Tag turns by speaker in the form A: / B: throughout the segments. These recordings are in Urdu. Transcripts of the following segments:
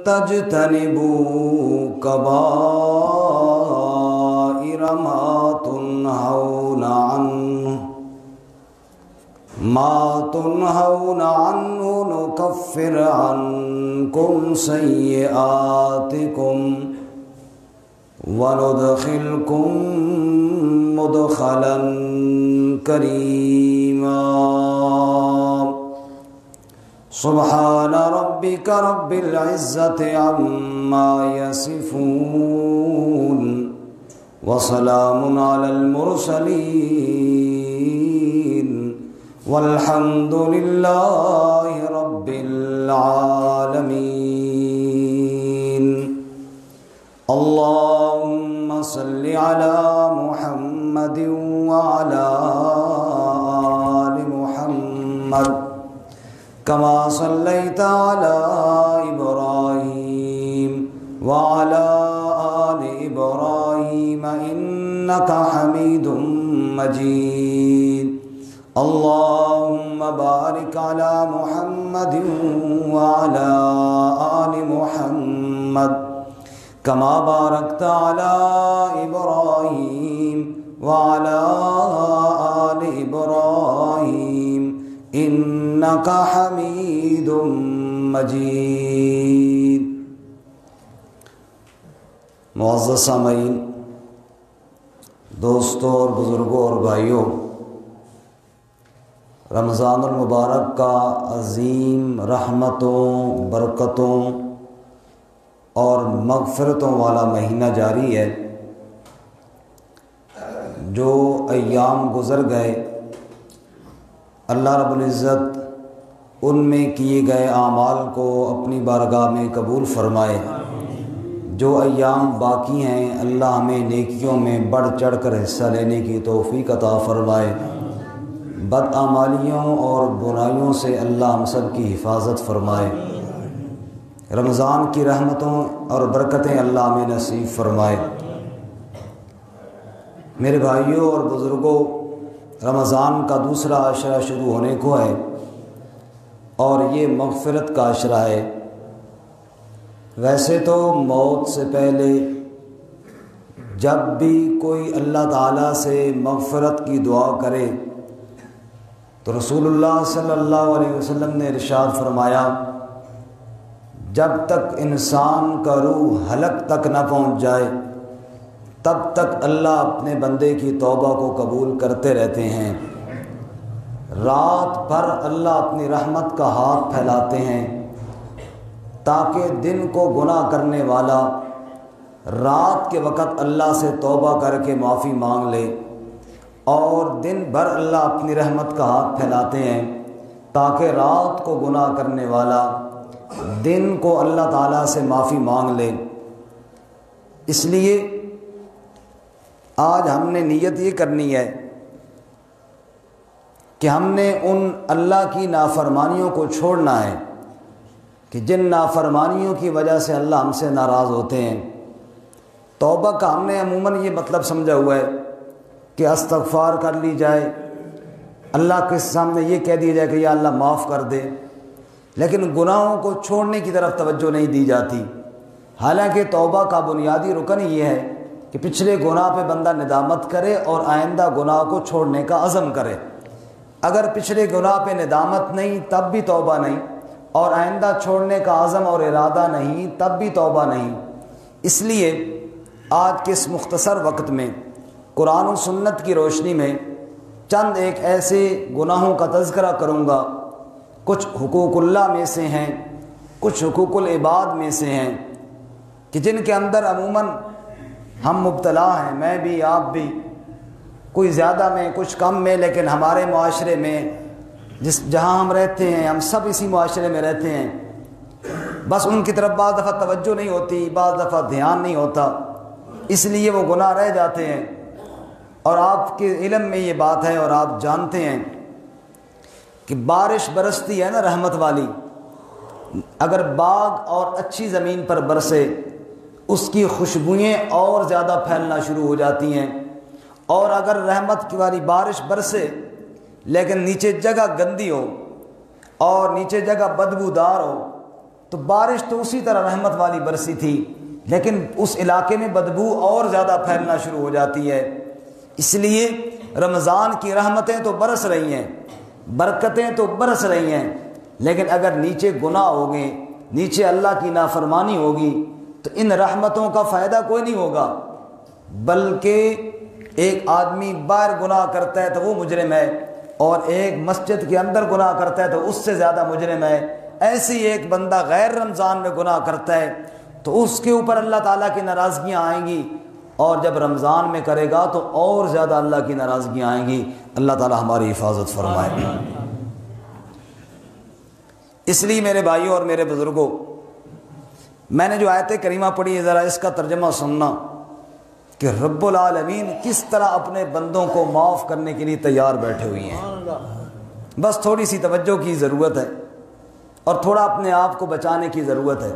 A: تجتنبوا كبائر ما تنهون عنه نكفر عنكم سيئاتكم وندخلكم مدخلا كريما سبحان ربك رب العزة عما يصفون وسلام على المرسلين والحمد لله رب العالمين اللهم صل على محمد وعلى آل محمد كما صليت على إبراهيم وعلى آل إبراهيم إنك حميد مجيد اللهم بارك على محمد وعلى آل محمد كما باركت على إبراهيم وعلى آل إبراهيم إنك حميد مجيد۔ معزز سامعین، دوستوں اور بزرگوں اور بھائیوں، رمضان المبارک کا عظیم رحمتوں، برکتوں اور مغفرتوں والا مہینہ جاری ہے۔ جو ایام گزر گئے، اللہ رب العزت ان میں کیے گئے اعمال کو اپنی بارگاہ میں قبول فرمائے۔ جو ایام باقی ہیں، اللہ ہمیں نیکیوں میں بڑھ چڑھ کر حصہ لینے کی توفیق عطا فرمائے۔ بدعمالیوں اور برائیوں سے اللہ ہم سب کی حفاظت فرمائے۔ رمضان کی رحمتوں اور برکتیں اللہ ہمیں نصیب فرمائے۔ میرے بھائیوں اور بزرگوں، رمضان کا دوسرا عشرہ شروع ہونے کو ہے اور یہ مغفرت کا عشرہ ہے۔ ویسے تو موت سے پہلے جب بھی کوئی اللہ تعالیٰ سے مغفرت کی دعا کرے تو رسول اللہ صلی اللہ علیہ وسلم نے ارشاد فرمایا، جب تک انسان کا روح حلق تک نہ پہنچ جائے تب تک اللہ اپنے بندے کی توبہ کو قبول کرتے رہتے ہیں۔ رات بھر اللہ اپنی رحمت کا ہاتھ پھیلاتے ہیں تاکہ دن کو گناہ کرنے والا رات کے وقت اللہ سے توبہ کر کے معافی مانگ لے، اور دن بھر اللہ اپنی رحمت کا ہاتھ پھیلاتے ہیں تاکہ رات کو گناہ کرنے والا دن کو اللہ تعالیٰ سے معافی مانگ لے۔ اس لیے آج ہم نے نیت یہ کرنی ہے کہ ہم نے ان اللہ کی نافرمانیوں کو چھوڑنا ہے کہ جن نافرمانیوں کی وجہ سے اللہ ہم سے ناراض ہوتے ہیں۔ توبہ کا ہم نے عموماً یہ مطلب سمجھا ہوا ہے کہ استغفار کر لی جائے، اللہ کے سامنے یہ کہہ دیا جائے کہ یا اللہ معاف کر دے، لیکن گناہوں کو چھوڑنے کی طرف توجہ نہیں دی جاتی۔ حالانکہ توبہ کا بنیادی رکن یہ ہے کہ پچھلے گناہ پہ بندہ ندامت کرے اور آئندہ گناہ کو چھوڑنے کا عزم کرے۔ اگر پچھلے گناہ پہ ندامت نہیں تب بھی توبہ نہیں، اور آئندہ چھوڑنے کا عزم اور ارادہ نہیں تب بھی توبہ نہیں۔ اس لیے آج کے اس مختصر وقت میں قرآن و سنت کی روشنی میں چند ایک ایسے گناہوں کا تذکرہ کروں گا، کچھ حقوق اللہ میں سے ہیں، کچھ حقوق العباد میں سے ہیں کہ جن کے اندر عموماً ہم مبتلا ہیں، میں بھی آپ بھی، کوئی زیادہ میں کچھ کم میں، لیکن ہمارے معاشرے میں جہاں ہم رہتے ہیں ہم سب اسی معاشرے میں رہتے ہیں، بس ان کی طرف بعض دفعہ توجہ نہیں ہوتی، بعض دفعہ دھیان نہیں ہوتا، اس لیے وہ گناہ رہ جاتے ہیں۔ اور آپ کے علم میں یہ بات ہے اور آپ جانتے ہیں کہ بارش برستی ہے نا رحمت والی، اگر باغ اور اچھی زمین پر برسے اس کی خوشبوئیں اور زیادہ پھیلنا شروع ہو جاتی ہیں، اور اگر رحمت کی والی بارش برسے لیکن نیچے جگہ گندی ہو اور نیچے جگہ بدبودار ہو تو بارش تو اسی طرح رحمت والی برسی تھی، لیکن اس علاقے میں بدبو اور زیادہ پھیلنا شروع ہو جاتی ہے۔ اس لیے رمضان کی رحمتیں تو برس رہی ہیں، برکتیں تو برس رہی ہیں، لیکن اگر نیچے گناہ ہوگے، نیچے اللہ کی نافرمانی ہوگی تو ان رحمتوں کا فائدہ کوئی نہیں ہوگا، بلکہ ایک آدمی باہر گناہ کرتا ہے تو وہ مجرم ہے، اور ایک مسجد کے اندر گناہ کرتا ہے تو اس سے زیادہ مجرم ہے۔ ایسے ہی ایک بندہ غیر رمضان میں گناہ کرتا ہے تو اس کے اوپر اللہ تعالیٰ کی ناراضگیاں آئیں گی، اور جب رمضان میں کرے گا تو اور زیادہ اللہ کی ناراضگیاں آئیں گی۔ اللہ تعالیٰ ہماری حفاظت فرمائے۔ اس لیے میرے بھائیوں اور میرے بزرگوں، میں نے جو آیت کریمہ پڑھی ہے ذرا اس کا ترجمہ سننا کہ رب العالمین کس طرح اپنے بندوں کو معاف کرنے کے لیے تیار بیٹھے ہوئی ہیں۔ بس تھوڑی سی توجہ کی ضرورت ہے اور تھوڑا اپنے آپ کو بچانے کی ضرورت ہے۔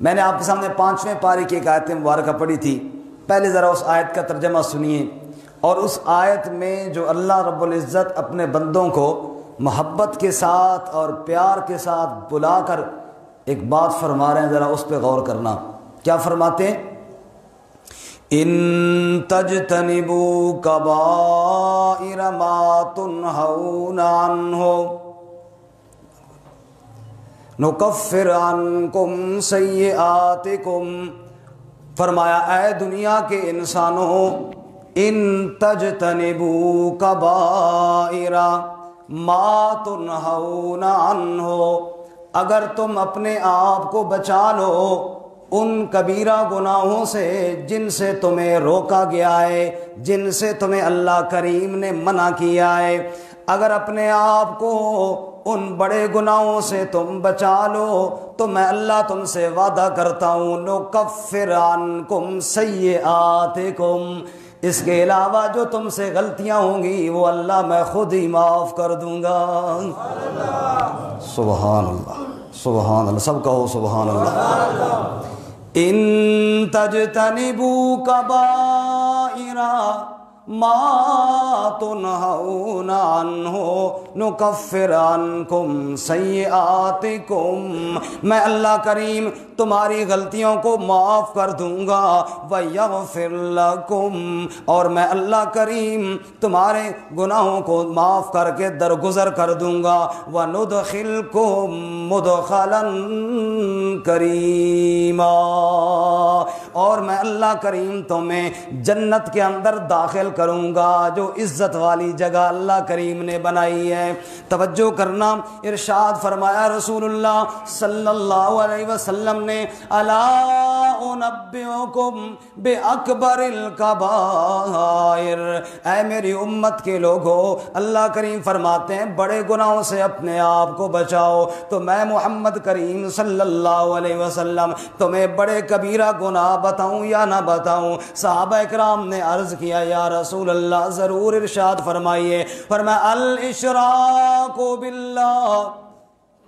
A: میں نے آپ کے سامنے 5ویں پارے کی ایک آیت مبارکہ پڑھی تھی، پہلے ذرا اس آیت کا ترجمہ سنیے، اور اس آیت میں جو اللہ رب العزت اپنے بندوں کو محبت کے ساتھ اور پیار کے ساتھ بلا کر ایک بات فرما رہے ہیں، ذرا اس پہ غور کرنا۔ کیا فرماتے ہیں؟ ان تجتنبوا کبائر ما تنہون عنہ نکفر عنکم سیئاتکم، فرمایا اے دنیا کے انسانوں، ان تجتنبوا کبائر ما تنہون عنہ، اگر تم اپنے آپ کو بچا لو ان کبیرہ گناہوں سے جن سے تمہیں روکا گیا ہے، جن سے تمہیں اللہ کریم نے منع کیا ہے، اگر اپنے آپ کو ان بڑے گناہوں سے تم بچا لو تو میں اللہ تم سے وعدہ کرتا ہوں نکفر عنکم سیئاتکم، اس کے علاوہ جو تم سے غلطیاں ہوں گی وہ اللہ میں خود ہی معاف کر دوں گا۔ سبحان اللہ، سبحان اللہ، سب کہو سبحان اللہ۔ ان تجتنبوا کبائر ما تنہون عنہ نکفر عنکم سیئاتکم، میں اللہ کریم تمہاری غلطیوں کو معاف کر دوں گا، ویغفر لکم، اور میں اللہ کریم تمہارے گناہوں کو معاف کر کے درگزر کر دوں گا، وندخلکم مدخلا کریما، اور میں اللہ کریم تمہیں جنت کے اندر داخل کروں گا جو عزت والی جگہ اللہ کریم نے بنائی ہے۔ توجہ کرنا، ارشاد فرمایا رسول اللہ صلی اللہ علیہ وسلم نے، الا انبئکم باکبر الکبائر، اے میری امت کے لوگوں، اللہ کریم فرماتے ہیں بڑے گناہوں سے اپنے آپ کو بچاؤ، تو میں محمد کریم صلی اللہ علیہ وسلم تمہیں بڑے کبیرہ گناہ بتاؤں یا نہ بتاؤں؟ صحابہ اکرام نے عرض کیا یا رسول اللہ ضرور، ارشاد فرمائیے۔ فرمایا الاشراک باللہ،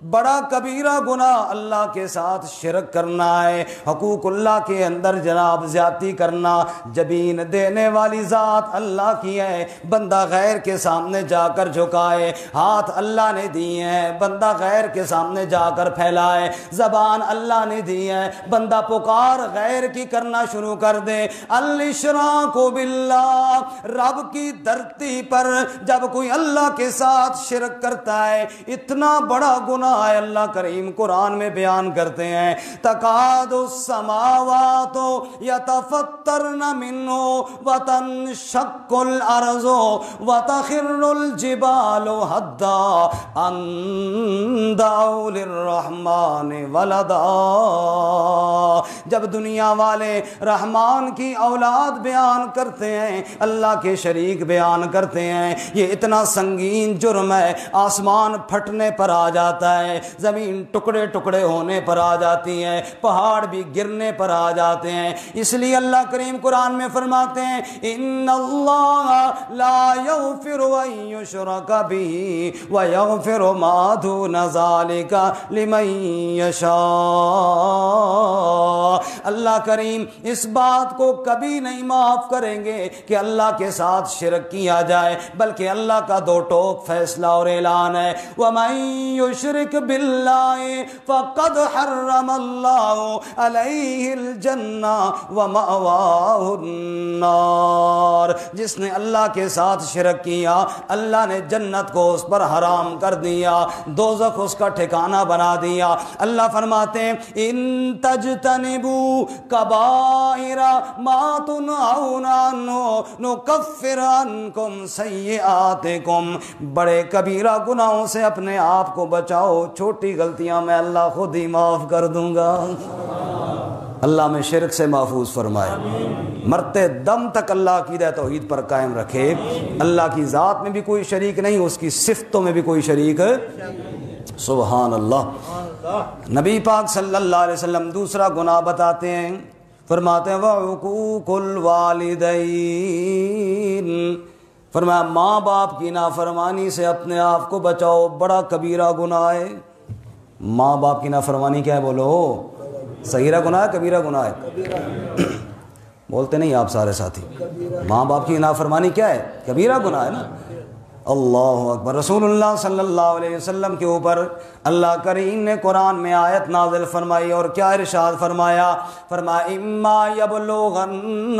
A: بڑا کبیرہ گناہ اللہ کے ساتھ شرک کرنا ہے، حقوق اللہ کے اندر جناب زیادتی کرنا، جبین دینے والی ذات اللہ کی ہے، بندہ غیر کے سامنے جا کر جھکائے، ہاتھ اللہ نے دیے ہیں بندہ غیر کے سامنے جا کر پھیلائے، زبان اللہ نے دی ہے بندہ پکار غیر کی کرنا شروع کر دے۔ الاشراک باللہ، رب کی دھرتی پر جب کوئی اللہ کے ساتھ شرک کرتا ہے اتنا بڑا گناہ ہے، اللہ کریم قرآن میں بیان کرتے ہیں تکاد السماوات یتفطرن منہ وتنشق الارض وتخر الجبال حدا ان دعوا للرحمن ولدا، جب دنیا والے رحمان کی اولاد بیان کرتے ہیں، اللہ کے شریک بیان کرتے ہیں، یہ اتنا سنگین جرم ہے، آسمان پھٹنے پر آ جاتا ہے، زمین ٹکڑے ٹکڑے ہونے پر آ جاتی ہے، پہاڑ بھی گرنے پر آ جاتے ہیں۔ اس لیے اللہ کریم قرآن میں فرماتے ہیں ان اللہ لا یغفر ان یشرک بہ ویغفر ما دون ذلک لمن یشاء، اللہ کریم اس بات کو کبھی نہیں معاف کریں گے کہ اللہ کے ساتھ شرک کیا جائے، بلکہ اللہ کا دو ٹوک فیصلہ اور اعلان ہے ومن یشرک یشرک باللہ فقد حرم اللہ علیہ الجنہ ومأواہ النار، جس نے اللہ کے ساتھ شرک کیا اللہ نے جنت کو اس پر حرام کر دیا، دوزخ اس کا ٹھکانہ بنا دیا۔ اللہ فرماتے ہیں ان تجتنبوا کبائر ما تنہون عنہ نکفر عنکم سیئاتکم، بڑے کبیرہ گناہوں سے اپنے آپ کو بچاؤ، چھوٹی غلطیاں میں اللہ خود ہی معاف کر دوں گا۔ اللہ میں شرک سے محفوظ فرمائے، مرتے دم تک اللہ عقیدہ توحید پر قائم رکھے، اللہ کی ذات میں بھی کوئی شریک نہیں، اس کی صفتوں میں بھی کوئی شریک، سبحان اللہ۔ نبی پاک صلی اللہ علیہ وسلم دوسرا گناہ بتاتے ہیں، فرماتے ہیں وعقوق الوالدین، فرمایا ماں باپ کی نافرمانی سے اپنے آپ کو بچاؤ، بڑا کبیرہ گناہ ہے۔ ماں باپ کی نافرمانی کیا ہے بولو؟ صغیرہ گناہ ہے کبیرہ گناہ ہے؟ بولتے نہیں آپ سارے ساتھی، ماں باپ کی نافرمانی کیا ہے؟ کبیرہ گناہ ہے نا۔ اللہ اکبر۔ رسول اللہ صلی اللہ علیہ وسلم کے اوپر اللہ کریم نے قرآن میں آیت نازل فرمائی اور کیا ارشاد فرمایا؟ فرمایا اما یبلغن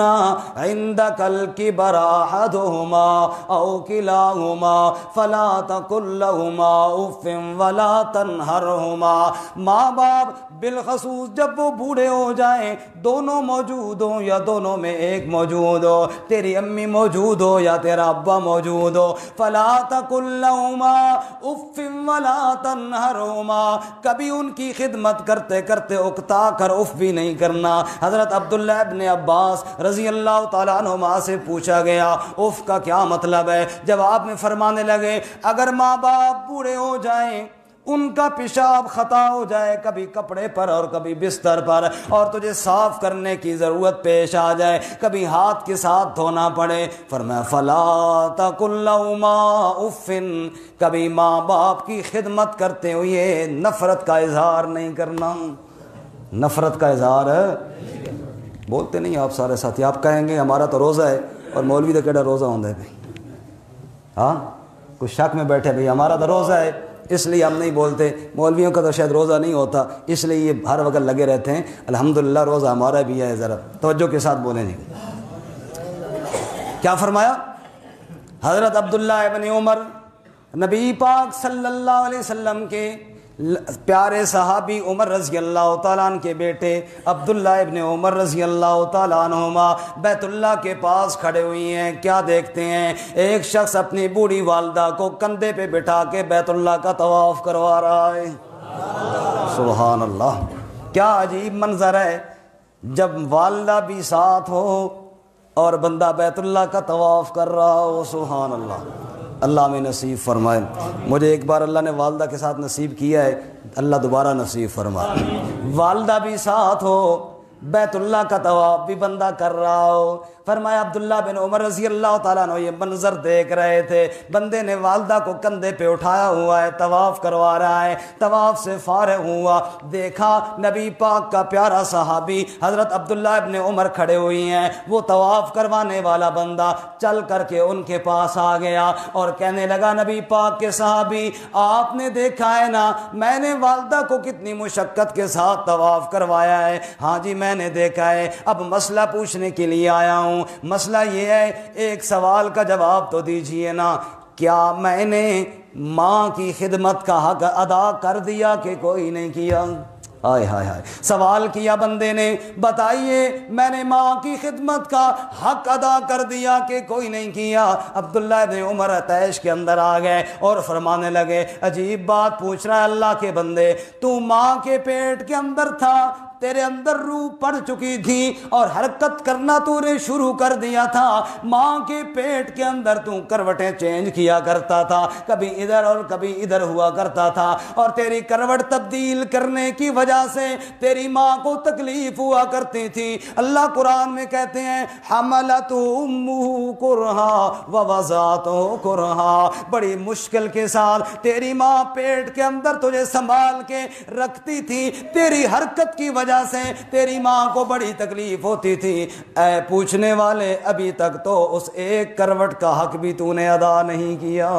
A: عندک الکبر احدہما او کلاہما فلا تقل لہما اف ولا تنہرہما، ماں باپ بالخصوص جب وہ بوڑھے ہو جائیں، دونوں موجود ہوں یا دونوں میں ایک موجود ہو، تیری امی موجود ہو یا تیرا ابا موجود ہو، فلا تقل لہما اف ولا تنہرہما، کبھی ان کی خدمت کرتے کرتے اکتا کر اف بھی نہیں کرنا۔ حضرت عبداللہ ابن عباس رضی اللہ تعالیٰ عنہما سے پوچھا گیا اف کا کیا مطلب ہے؟ جواب میں فرمانے لگے اگر ماں باپ بوڑھے ہو جائیں، ان کا پیشاب خطا ہو جائے کبھی کپڑے پر اور کبھی بستر پر، اور تجھے صاف کرنے کی ضرورت پیش آ جائے، کبھی ہاتھ کے ساتھ دھونا پڑے، فرمایا فلا تقل لہما اف، کبھی ماں باپ کی خدمت کرتے ہوئے نفرت کا اظہار نہیں کرنا، نفرت کا اظہار بولتے نہیں آپ سارے ساتھی۔ آپ کہیں گے ہمارا تو روزہ ہے اور مولوی تو کیڑا روزہ ہوتا ہے بھائی، ہاں کچھ شک میں بیٹھے بھائی ہمارا تو روزہ ہے اس لیے ہم نہیں بولتے، مولویوں کا تو شاید روزہ نہیں ہوتا اس لیے یہ ہر وقت لگے رہتے ہیں۔ الحمدللہ روزہ ہمارا بھی ہے، ذرا توجہ کے ساتھ بولیں جی۔ کیا فرمایا؟ حضرت عبداللہ ابن عمر نبی پاک صلی اللہ علیہ وسلم کے پیارے صحابی عمر رضی اللہ تعالیٰ عنہ کے بیٹے عبداللہ ابن عمر رضی اللہ تعالیٰ عنہما بیت اللہ کے پاس کھڑے ہوئی ہیں، کیا دیکھتے ہیں؟ ایک شخص اپنی بوڑھی والدہ کو کندھے پہ بٹھا کے بیت اللہ کا طواف کروا رہا ہے۔ سبحان اللہ، کیا عجیب منظر ہے جب والدہ بھی ساتھ ہو اور بندہ بیت اللہ کا طواف کر رہا ہو۔ سبحان اللہ، اللہ میں نصیب فرمائے، مجھے ایک بار اللہ نے والدہ کے ساتھ نصیب کیا ہے، اللہ دوبارہ نصیب فرمائے۔ والدہ بھی ساتھ ہو، بیت اللہ کا طواف بھی بندہ کر رہا ہو۔ فرمایا عبداللہ بن عمر رضی اللہ تعالیٰ عنہ یہ منظر دیکھ رہے تھے، بندے نے والدہ کو کندھے پہ اٹھایا ہوا ہے، طواف کروا رہا ہے، طواف سے فارغ ہوا، دیکھا نبی پاک کا پیارا صحابی حضرت عبداللہ ابن عمر کھڑے ہوئی ہیں، وہ طواف کروانے والا بندہ چل کر کے ان کے پاس آ گیا اور کہنے لگا نبی پاک کے صحابی آپ نے دیکھا ہے نا میں نے والدہ کو کتنی مشقت کے ساتھ طواف کروایا ہے؟ ہاں جی میں نے دیکھا ہے، اب مسئلہ پوچھنے کے لیے آیا ہوں، مسئلہ یہ ہے ایک سوال کا جواب تو دیجئے نا، کیا میں نے ماں کی خدمت کا حق ادا کر دیا کہ کوئی نہیں کیا؟ آئے ہائے ہائے، سوال کیا بندے نے، بتائیے میں نے ماں کی خدمت کا حق ادا کر دیا کہ کوئی نہیں کیا؟ عبداللہ ابن عمر تیش کے اندر آ گئے اور فرمانے لگے عجیب بات پوچھ رہا ہے اللہ کے بندے، تو ماں کے پیٹ کے اندر تھا، تیرے اندر روح پڑ چکی تھی اور حرکت کرنا تو نے شروع کر دیا تھا، ماں کے پیٹ کے اندر تو کروٹیں چینج کیا کرتا تھا، کبھی ادھر اور کبھی ادھر ہوا کرتا تھا، اور تیری کروٹ تبدیل کرنے کی وجہ سے تیری ماں کو تکلیف ہوا کرتی تھی۔ اللہ قرآن میں کہتے ہیں حملت امہ کرہا ووضعتہ کرہا، بڑی مشکل کے ساتھ تیری ماں پیٹ کے اندر تجھے سنبھال کے رکھتی تھی، تیری حرکت کی وجہ وجہ سے تیری ماں کو بڑی تکلیف ہوتی تھی، اے پوچھنے والے ابھی تک تو اس ایک کروٹ کا حق بھی تو نے ادا نہیں کیا۔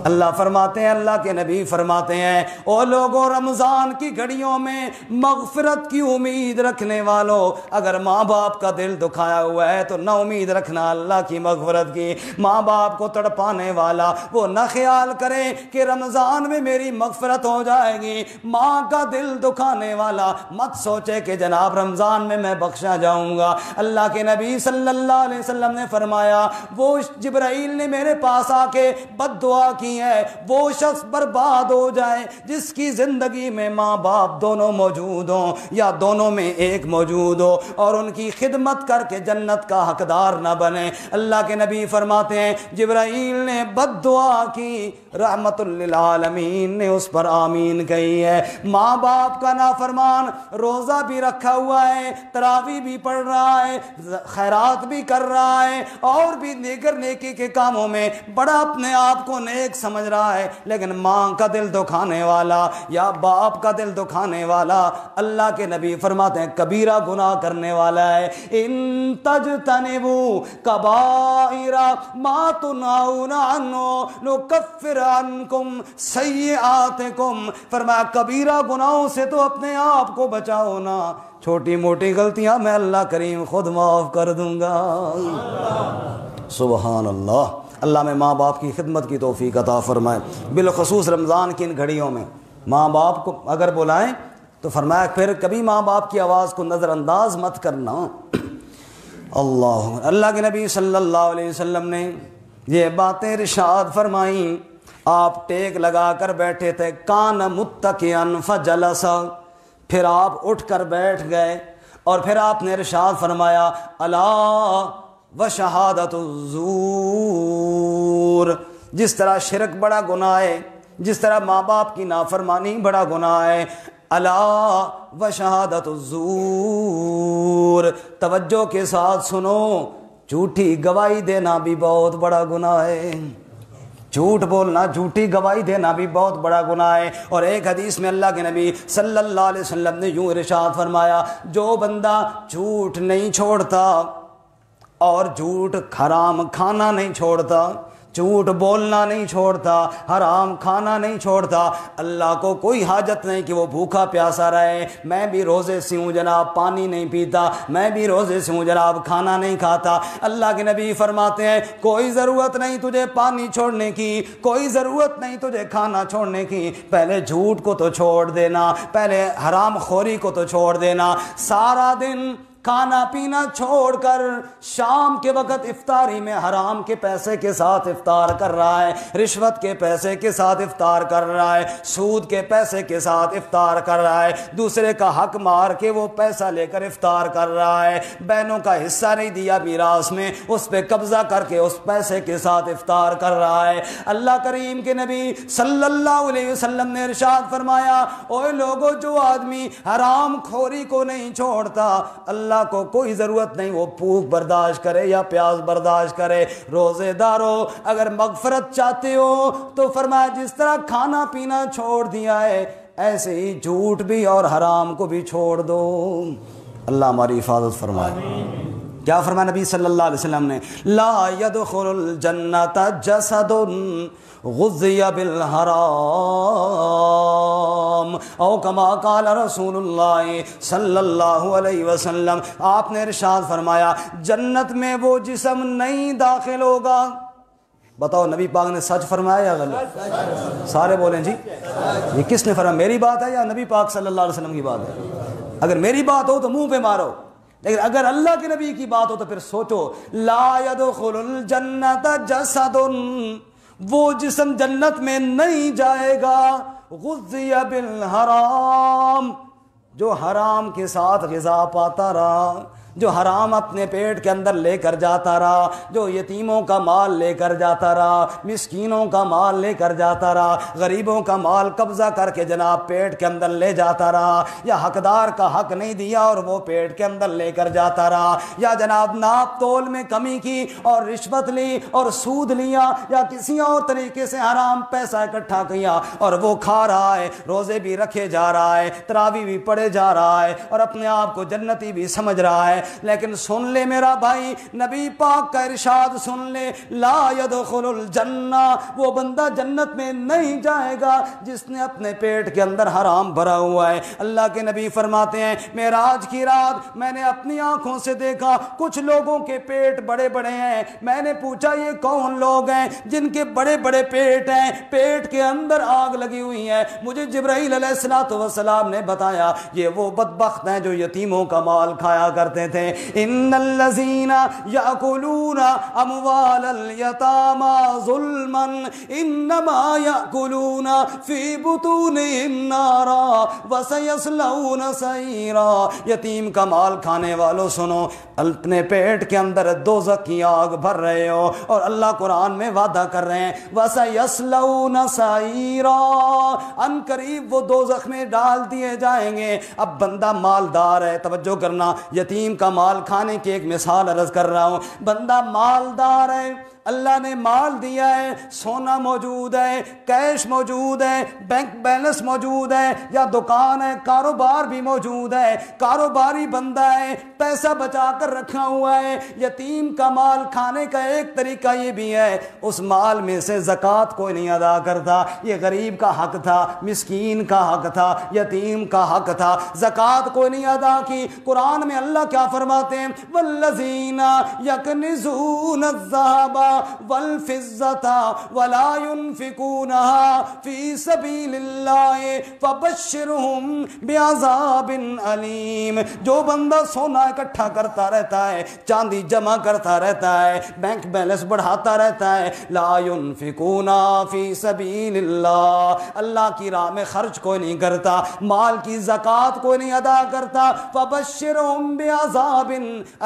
A: اللہ فرماتے ہیں، اللہ کے نبی فرماتے ہیں، او لوگوں رمضان کی گھڑیوں میں مغفرت کی امید رکھنے والوں، اگر ماں باپ کا دل دکھایا ہوا ہے تو نہ امید رکھنا اللہ کی مغفرت کی۔ ماں باپ کو تڑپانے والا وہ نہ خیال کرے کہ رمضان میں میری مغفرت ہو جائے گی، ماں کا دل دکھانے والا مت سوچے کہ جناب رمضان میں بخشا جاؤں گا۔ اللہ کے نبی صلی اللہ علیہ وسلم نے فرمایا، وہ جبرائیل نے میرے پاس آ کے بد دعا کی ہے، وہ شخص برباد ہو جائے جس کی زندگی میں ماں باپ دونوں موجود ہوں یا دونوں میں ایک موجود ہو اور ان کی خدمت کر کے جنت کا حقدار نہ بنے۔ اللہ کے نبی فرماتے ہیں جبرائیل نے بد دعا کی، رحمت للعالمین نے اس پر آمین کہی ہے۔ ماں باپ کا نافرمان روزہ بھی رکھا ہوا ہے، تراویح بھی پڑھ رہا ہے، خیرات بھی کر رہا ہے اور بھی دیگر نیکی کے کاموں میں بڑا اپنے آپ کو نیک سمجھ رہا ہے، لیکن ماں کا دل دکھانے والا یا باپ کا دل دکھانے والا اللہ کے نبی فرماتے ہیں کبیرہ گناہ کرنے والا ہے۔ ان تجتنبوا کبائر ما تنہون عنہ نکفر عنکم سیئاتکم، فرمایا کبیرہ گناہوں سے تو اپنے آپ کو بچاؤ نا، چھوٹی موٹی غلطیاں میں اللہ کریم خود معاف کر دوں گا۔ سبحان اللہ۔ اللہ میں ماں باپ کی خدمت کی توفیق عطا فرمائے، بالخصوص رمضان کی ان گھڑیوں میں ماں باپ کو اگر بلائیں تو فرمایا پھر کبھی ماں باپ کی آواز کو نظر انداز مت کرنا۔ اللہ کے نبی صلی اللہ علیہ وسلم نے یہ باتیں ارشاد فرمائیں، آپ ٹیک لگا کر بیٹھے تھے، کان متکئن فجلس، پھر آپ اٹھ کر بیٹھ گئے اور پھر آپ نے ارشاد فرمایا الا وشہادۃ الزور، جس طرح شرک بڑا گناہ ہے، جس طرح ماں باپ کی نافرمانی بڑا گناہ ہے، الا وشہادۃ الزور، توجہ کے ساتھ سنو، جھوٹی گواہی دینا بھی بہت بڑا گناہ ہے۔ جھوٹ بولنا، جھوٹی گواہی دینا بھی بہت بڑا گناہ ہے۔ اور ایک حدیث میں اللہ کے نبی صلی اللہ علیہ وسلم نے یوں ارشاد فرمایا، جو بندہ جھوٹ نہیں چھوڑتا اور جھوٹ حرام کھانا نہیں چھوڑتا، جھوٹ بولنا نہیں چھوڑتا، حرام کھانا نہیں چھوڑتا، اللہ کو کوئی حاجت نہیں کہ وہ بھوکا پیاسا رہے، میں بھی روزے سے ہوں جناب پانی نہیں پیتا، میں بھی روزے سے ہوں جناب کھانا نہیں کھاتا۔ اللہ کے نبی فرماتے ہیں کوئی ضرورت نہیں تجھے پانی چھوڑنے کی، کوئی ضرورت نہیں تجھے کھانا چھوڑنے کی، پہلے جھوٹ کو تو چھوڑ دینا، پہلے حرام خوری کو تو چھوڑ دینا۔ سارا دن کھانا پینا چھوڑ کر شام کے وقت افطاری میں حرام کے پیسے کے ساتھ افطار کر رہا ہے، رشوت کے پیسے کے ساتھ افطار کر رہا ہے، سود کے پیسے کے ساتھ افطار کر رہا ہے، دوسرے کا حق مار کے وہ پیسہ لے کر افطار کر رہا ہے، بہنوں کا حصہ نہیں دیا میراث میں اس پہ قبضہ کر کے اس پیسے کے ساتھ افطار کر رہا ہے۔ اللہ کریم کے نبی صلی اللہ علیہ وسلم نے ارشاد فرمایا، اوے لوگو جو آدمی حرام خوری کو نہیں چھوڑتا اللہ کو کوئی ضرورت نہیں وہ بھوک برداشت کرے یا پیاس برداشت کرے۔ روزے دارو اگر مغفرت چاہتے ہو تو فرمایا جس طرح کھانا پینا چھوڑ دیا ہے ایسے ہی جھوٹ بھی اور حرام کو بھی چھوڑ دو۔ اللہ ہماری حفاظت فرمائے۔ کیا فرمایا نبی صلی اللہ علیہ وسلم نے، لا يدخل الجنت جسد غذی بالحرام او کما قال رسول اللہ صلی اللہ علیہ وسلم، آپ نے ارشاد فرمایا جنت میں وہ جسم نہیں داخل ہوگا۔ بتاؤ نبی پاک نے سچ فرمایا یا غلط؟ سارے بولیں جی، یہ کس نے فرمایا، میری بات ہے یا نبی پاک صلی اللہ علیہ وسلم کی بات ہے؟ اگر میری بات ہو تو منہ پہ مارو، لیکن اگر اللہ کے نبی کی بات ہو تو پھر سوچو۔ لا يدخل الجنت جسد، وہ جسم جنت میں نہیں جائے گا، غذی بالحرام، جو حرام کے ساتھ غذا پاتا رہا، جو حرام اپنے پیٹ کے اندر لے کر جاتا رہا، جو یتیموں کا مال لے کر جاتا رہا، مسکینوں کا مال لے کر جاتا رہا، غریبوں کا مال قبضہ کر کے جناب پیٹ کے اندر لے جاتا رہا، یا حقدار کا حق نہیں دیا اور وہ پیٹ کے اندر لے کر جاتا رہا، یا جناب ناپ تول میں کمی کی اور رشوت لی اور سود لیا، یا کسی اور طریقے سے حرام پیسہ اکٹھا کیا اور وہ کھا رہا ہے، روزے بھی رکھے جا رہا ہے، تراویح بھی پڑھے جا رہا ہے اور اپنے آپ کو جنتی بھی سمجھ رہا ہے، لیکن سن لے میرا بھائی، نبی پاک کا ارشاد سن لے، لا يدخل الجنہ، وہ بندہ جنت میں نہیں جائے گا جس نے اپنے پیٹ کے اندر حرام بھرا ہوا ہے۔ اللہ کے نبی فرماتے ہیں معراج کی رات میں نے اپنی آنکھوں سے دیکھا کچھ لوگوں کے پیٹ بڑے بڑے ہیں، میں نے پوچھا یہ کون لوگ ہیں جن کے بڑے بڑے پیٹ ہیں، پیٹ کے اندر آگ لگی ہوئی ہے؟ مجھے جبرائیل علیہ السلام نے بتایا یہ وہ بدبخت ہیں جو یتیموں کا مال کھایا کرتے تھے۔ ان الذین یاکلون اموال الیتامی ظلما انما یاکلون فی بطونہم نارا وسیصلون سعیرا۔ یتیم کا مال کھانے والوں سنو، اپنے پیٹ کے اندر دوزخ کی آگ بھر رہے ہو، اور اللہ قرآن میں وعدہ کر رہے ہیں وسیصلون سعیرا، ان قریب وہ دوزخ میں ڈال دیے جائیں گے۔ اب بندہ مالدار ہے، توجہ کرنا، یتیم کا مال کھانے کی ایک مثال عرض کر رہا ہوں، بندہ مالدار ہے، اللہ نے مال دیا ہے، سونا موجود ہے، کیش موجود ہے، بینک بیلنس موجود ہے، یا دکان ہے، کاروبار بھی موجود ہے، کاروباری بندہ ہے، پیسہ بچا کر رکھا ہوا ہے۔ یتیم کا مال کھانے کا ایک طریقہ یہ بھی ہے، اس مال میں سے زکوٰۃ کوئی نہیں ادا کرتا، یہ غریب کا حق تھا، مسکین کا حق تھا، یتیم کا حق تھا، زکوٰۃ کوئی نہیں ادا کی۔ قرآن میں اللہ کیا فرماتے ہیں والذین یکنزون الذھب والفضة ولا ينفقونها في سبيل الله فبشرهم بعذاب أليم۔ جو بندہ سونا اکٹھا کرتا رہتا ہے، چاندی جمع کرتا رہتا ہے، بینک بیلنس بڑھاتا رہتا ہے، لا ينفقون في سبيل الله، اللہ کی راہ میں خرچ کوئی نہیں کرتا، مال کی زکوٰۃ کوئی نہیں ادا کرتا، فبشرهم بعذاب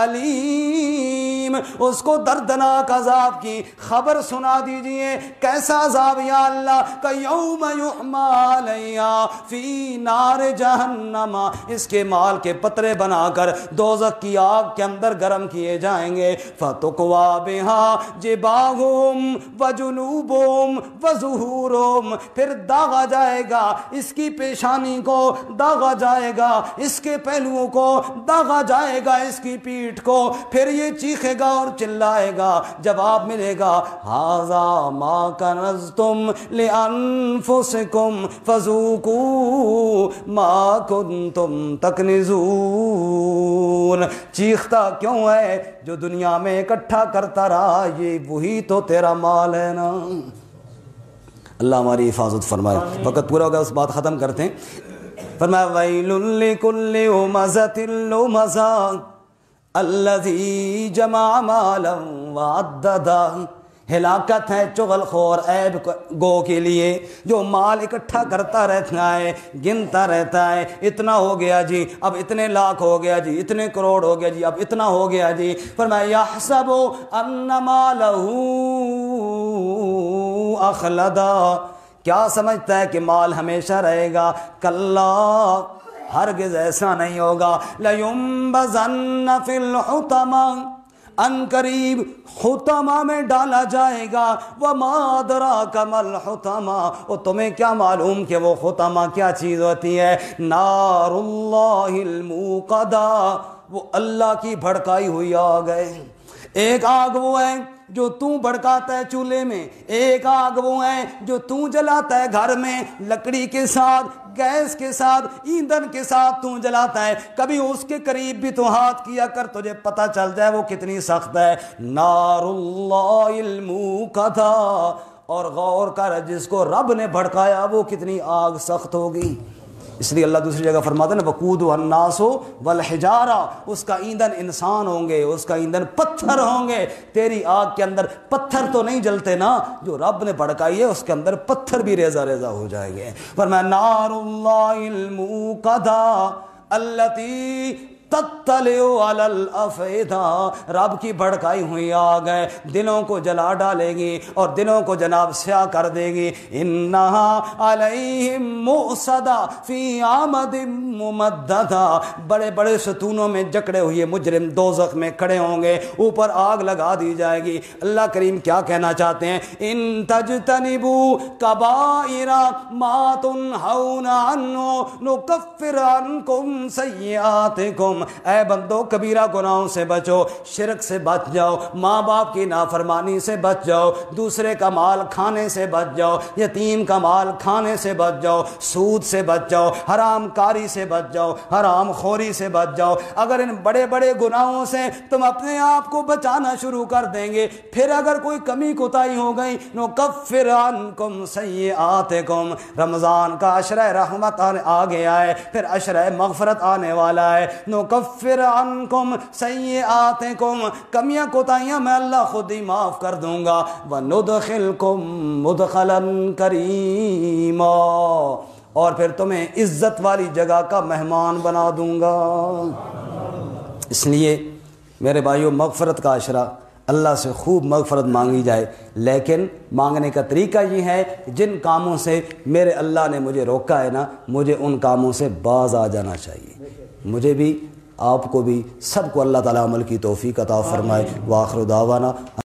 A: أليم، اس کو دردناک عذاب کی خبر سنا دیجئے۔ کیسا عذاب یا اللہ؟ کیوم یحمی علیہ فی نار جہنم، اس کے مال کے پترے بنا کر دوزخ کی آگ کے اندر گرم کیے جائیں گے، فتقوی بہا جباہہم وجنوبہم وظہورہم، پھر داغا جائے گا اس کی پیشانی کو، داغا جائے گا اس کے پہلوؤں کو، داغا جائے گا اس کی پیٹھ کو، پھر یہ چیخے گا اور چلائے گا، جواب ملے گا ھذا ما کنزتم لانفسکم فذوقوا ما کنتم تکنزون۔ چیختا کیوں ہے؟ جو دنیا میں اکٹھا کرتا رہا، یہ وہی تو تیرا مال ہے نا۔ اللہ ہماری حفاظت فرمائے۔ وقت پورا ہو گیا، اس بات ختم کرتے ہیں۔ فرمایا ویل لکل ہمزۃ لمزہ الذی جمع مالا وعددا، ہلاکت ہے چغل خور عیب گو کے لیے جو مال اکٹھا کرتا رہتا ہے، گنتا رہتا ہے، اتنا ہو گیا جی، اب اتنے لاکھ ہو گیا جی، اتنے کروڑ ہو گیا جی، اب اتنا ہو گیا جی۔ فرمایا یحسب ان مالہ اخلدا، کیا سمجھتا ہے کہ مال ہمیشہ رہے گا؟ کلا، ہرگز ایسا نہیں ہوگا۔ لَيُنبَذَنَّ فِي الْحُطَمَةِ، ان قریب حطمہ میں ڈالا جائے گا۔ وَمَا أَدْرَاكَ مَا الْحُطَمَةُ، اور تمہیں کیا معلوم کہ وہ حطمہ کیا چیز ہوتی ہے؟ نار اللہ الموقدہ، وہ اللہ کی بھڑکائی ہوئی آگ ہے۔ ایک آگ وہ ہے جو تو بھڑکاتا ہے چولہے میں، ایک آگ وہ ہے جو تو جلاتا ہے گھر میں، لکڑی کے ساتھ، گیس کے ساتھ، ایندھن کے ساتھ تو جلاتا ہے۔ کبھی اس کے قریب بھی تو ہاتھ کیا کر، تجھے پتہ چل جائے وہ کتنی سخت ہے۔ نار اللہ الموقدہ، اور غور کر جس کو رب نے بھڑکایا وہ کتنی آگ سخت ہوگی۔ اس لیے اللہ دوسری جگہ فرماتا ہے نا وقودها الناس والحجارہ، اس کا ایندھن انسان ہوں گے، اس کا ایندھن پتھر ہوں گے۔ تیری آگ کے اندر پتھر تو نہیں جلتے نا، جو رب نے بھڑکائی ہے اس کے اندر پتھر بھی ریزہ ریزہ ہو جائیں گے۔ فرمایا نار اللہ الموقدہ التی تطلع علی الافئدہ، رب کی بھڑکائی ہوئی آگ ہے، دلوں کو جلا ڈالے گی اور دلوں کو جناب سیاہ کر دے گی۔ انہا علیہم مؤصدہ فی عمد ممددہ، بڑے بڑے ستونوں میں جکڑے ہوئے مجرم دوزخ میں کھڑے ہوں گے، اوپر آگ لگا دی جائے گی۔ اللہ کریم کیا کہنا چاہتے ہیں؟ ان تجتنبوا کبائر ما تنہون عنہ نکفر عنکم سیئاتکم، اے بندو کبیرہ گناہوں سے بچو، شرک سے بچ جاؤ، ماں باپ کی نافرمانی سے بچ جاؤ، دوسرے کا مال کھانے سے بچ جاؤ، یتیم کا مال کھانے سے بچ جاؤ، سود سے بچ جاؤ، حرام کاری سے بچ جاؤ، حرام خوری سے بچ جاؤ۔ اگر ان بڑے بڑے گناہوں سے تم اپنے آپ کو بچانا شروع کر دیں گے، پھر اگر کوئی کمی کوتاہی ہو گئی، نکفر عنکم سیئاتکم، رمضان کا عشرہ رحمت آ گیا ہے، پھر عشرہ مغفرت آنے والا ہے، نکفر عنکم سیئاتکم، کمیاں کوتاہیاں میں اللہ خود ہی معاف کر دوں گا، وندخلکم مدخلا کریما، اور پھر تمہیں عزت والی جگہ کا مہمان بنا دوں گا۔ اس لیے میرے بھائیوں، مغفرت کا عشرہ، اللہ سے خوب مغفرت مانگی جائے، لیکن مانگنے کا طریقہ یہ ہے جن کاموں سے میرے اللہ نے مجھے روکا ہے نا، مجھے ان کاموں سے باز آ جانا چاہیے، مجھے بھی، آپ کو بھی، سب کو اللہ تعالیٰ عمل کی توفیق عطا فرمائے۔ وآخر دعوانا